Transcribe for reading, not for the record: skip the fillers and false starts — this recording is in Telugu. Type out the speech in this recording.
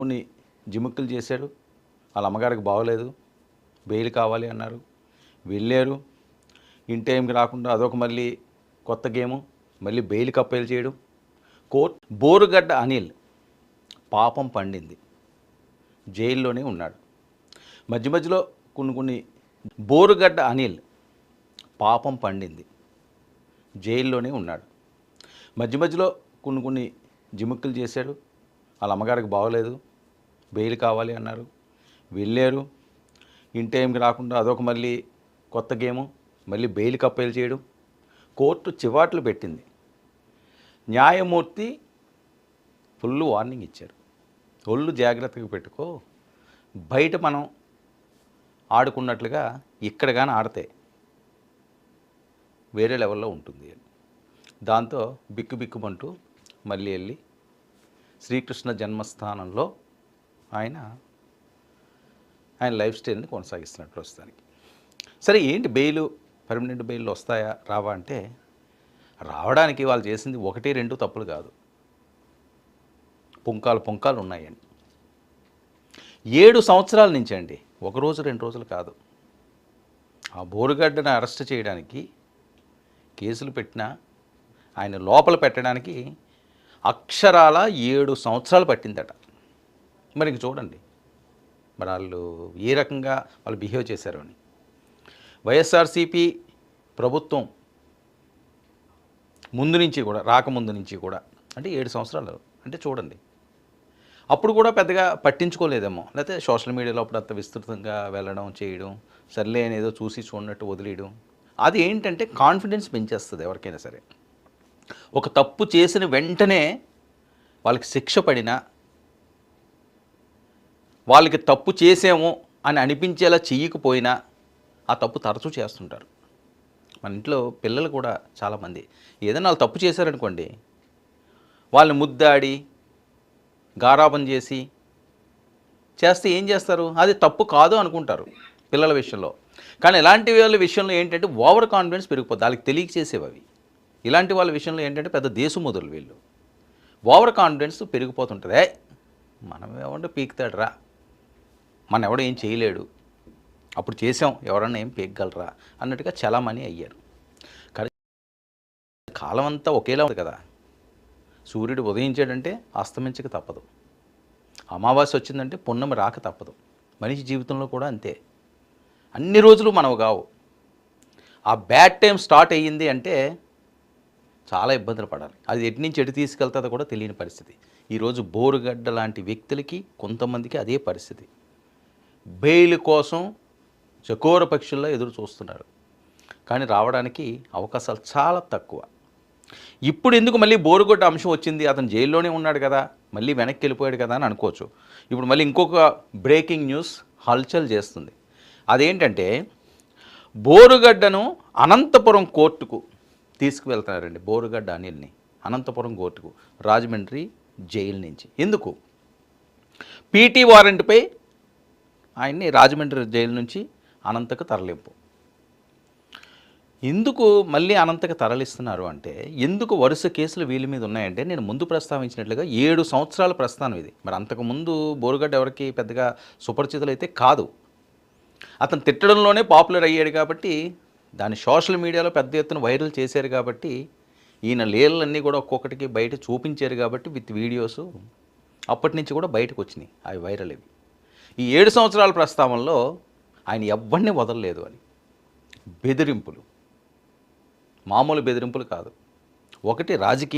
కొన్ని జిముక్కులు చేశాడు. వాళ్ళ అమ్మగారికి బాగోలేదు, బెయిల్ కావాలి అన్నారు. వెళ్ళారు. ఇన్ టైంకి రాకుండా అదొక మళ్ళీ కొత్త గేము. మళ్ళీ బెయిల్కి అప్పీల్ చేయడం. బోరుగడ్డ అనిల్ పాపం పండింది, జైల్లోనే ఉన్నాడు. మధ్య మధ్యలో కొన్ని బోరుగడ్డ అనిల్ పాపం పండింది, జైల్లోనే ఉన్నాడు. మధ్య మధ్యలో కొన్ని జిముక్కులు చేశాడు. వాళ్ళ అమ్మగారికి బాగోలేదు, బెయిల్ కావాలి అన్నారు. వెళ్ళారు. ఇన్ టైంకి రాకుండా అదొక మళ్ళీ కొత్త గేము. మళ్ళీ బెయిల్కి అప్పీల్ చేయడం. కోర్టు చివాట్లు పెట్టింది. న్యాయమూర్తి ఫుల్ వార్నింగ్ ఇచ్చారు. ఒళ్ళు జాగ్రత్తగా పెట్టుకో, బయట మనం ఆడుకున్నట్లుగా ఇక్కడ కానీ ఆడితే వేరే లెవెల్లో ఉంటుంది అని. దాంతో బిక్కుబిక్కుమంటూ మళ్ళీ వెళ్ళి శ్రీకృష్ణ జన్మస్థానంలో ఆయన లైఫ్ స్టైల్ని కొనసాగిస్తున్నట్టు ప్రస్తుతానికి. సరే, ఏంటి బెయిలు, పర్మనెంట్ బెయిల్ వస్తాయా రావా అంటే, రావడానికి వాళ్ళు చేసింది 1-2 తప్పులు కాదు, పుంకాలు ఉన్నాయండి. 7 సంవత్సరాల నుంచి అండి, 1 రోజు 2 రోజులు కాదు. ఆ బోరుగడ్డను అరెస్ట్ చేయడానికి, కేసులు పెట్టినా ఆయన లోపల పెట్టడానికి అక్షరాల 7 సంవత్సరాలు పట్టిందట. మరి ఇంక చూడండి, మరి వాళ్ళు ఏ రకంగా వాళ్ళు బిహేవ్ చేశారు అని. వైఎస్ఆర్సీపీ ప్రభుత్వం ముందు నుంచి కూడా, రాకముందు నుంచి కూడా, అంటే 7 సంవత్సరాలు అంటే చూడండి, అప్పుడు కూడా పెద్దగా పట్టించుకోలేదేమో, లేకపోతే సోషల్ మీడియాలో అప్పుడు అంత విస్తృతంగా వెళ్ళడం చేయడం, సర్లే అని ఏదో చూసి చూడనట్టు వదిలేయడం. అది ఏంటంటే కాన్ఫిడెన్స్ పెంచేస్తుంది ఎవరికైనా సరే. ఒక తప్పు చేసిన వెంటనే వాళ్ళకి శిక్ష పడినా, వాళ్ళకి తప్పు చేసాము అని అనిపించేలా చెయ్యకపోయినా ఆ తప్పు తరచూ చేస్తుంటారు. మన ఇంట్లో పిల్లలు కూడా చాలామంది ఏదైనా వాళ్ళు తప్పు చేశారనుకోండి, వాళ్ళని ముద్దాడి గారాబం చేస్తే ఏం చేస్తారు, అది తప్పు కాదు అనుకుంటారు పిల్లల విషయంలో. కానీ ఇలాంటి వాళ్ళ విషయంలో ఏంటంటే ఓవర్ కాన్ఫిడెన్స్ పెరిగిపోతుంది, వాళ్ళకి తెలియక చేసేవి అవి. ఇలాంటి వాళ్ళ విషయంలో ఏంటంటే పెద్ద దేశముదులు వీళ్ళు. ఓవర్ కాన్ఫిడెన్స్ పెరిగిపోతుంటుంది. మనం ఎవడో పీకుతాడు రా, మనం ఎవడో ఏం చేయలేడు, అప్పుడు చేసాం ఎవరన్నా ఏం పీకగలరా అన్నట్టుగా చాలామంది అయ్యారు. కానీ కాలం అంతా ఒకేలా ఉంది కదా. సూర్యుడు ఉదయించాడంటే అస్తమించక తప్పదు, అమావాస్య వచ్చిందంటే పున్నమి రాక తప్పదు. మనిషి జీవితంలో కూడా అంతే, అన్ని రోజులు మనవు కావు. ఆ బ్యాడ్ టైం స్టార్ట్ అయ్యింది అంటే చాలా ఇబ్బందులు పడాలి. అది ఎటు నుంచి ఎటు తీసుకెళ్తుందో కూడా తెలియని పరిస్థితి. ఈరోజు బోరుగడ్డ లాంటి వ్యక్తులకి కొంతమందికి అదే పరిస్థితి. బెయిల్ కోసం చకోర పక్షుల్లో ఎదురు చూస్తున్నారు, కానీ రావడానికి అవకాశాలు చాలా తక్కువ. ఇప్పుడు ఎందుకు మళ్ళీ బోరుగడ్డ అంశం వచ్చింది, అతను జైల్లోనే ఉన్నాడు కదా, మళ్ళీ వెనక్కి వెళ్ళిపోయాడు కదా అని అనుకోవచ్చు. ఇప్పుడు మళ్ళీ ఇంకొక బ్రేకింగ్ న్యూస్ హల్చల్ చేస్తుంది. అదేంటంటే బోరుగడ్డను అనంతపురం కోర్టుకు తీసుకువెళ్తున్నారండి. బోరుగడ్డ అనిల్ని అనంతపురం కోర్టుకు, రాజమండ్రి జైలు నుంచి. ఎందుకు? పీటీ వారెంట్పై ఆయన్ని రాజమండ్రి జైలు నుంచి అనంతకు తరలింపు. ఎందుకు మళ్ళీ అనంతకు తరలిస్తున్నారు అంటే, ఎందుకు వరుస కేసులు వీళ్ళ మీద ఉన్నాయంటే, నేను ముందు ప్రస్తావించినట్లుగా 7 సంవత్సరాల ప్రస్థానం ఇది. మరి అంతకుముందు బోరుగడ్డ ఎవరికి పెద్దగా సుపరిచితులు అయితే కాదు. అతను తిట్టడంలోనే పాపులర్ అయ్యాడు కాబట్టి, దాన్ని సోషల్ మీడియాలో పెద్ద ఎత్తున వైరల్ చేశారు కాబట్టి, ఈయన లీలలన్నీ కూడా ఒక్కొక్కటికి బయట చూపించారు కాబట్టి విత్ వీడియోస్ అప్పటి నుంచి కూడా బయటకు వచ్చినాయి అవి వైరల్. ఇవి ఈ 7 సంవత్సరాల ప్రస్తావనలో ఆయన ఎవ్వరిని వదలలేదు అని. బెదిరింపులు, మామూలు బెదిరింపులు కాదు. ఒకటి రాజకీయ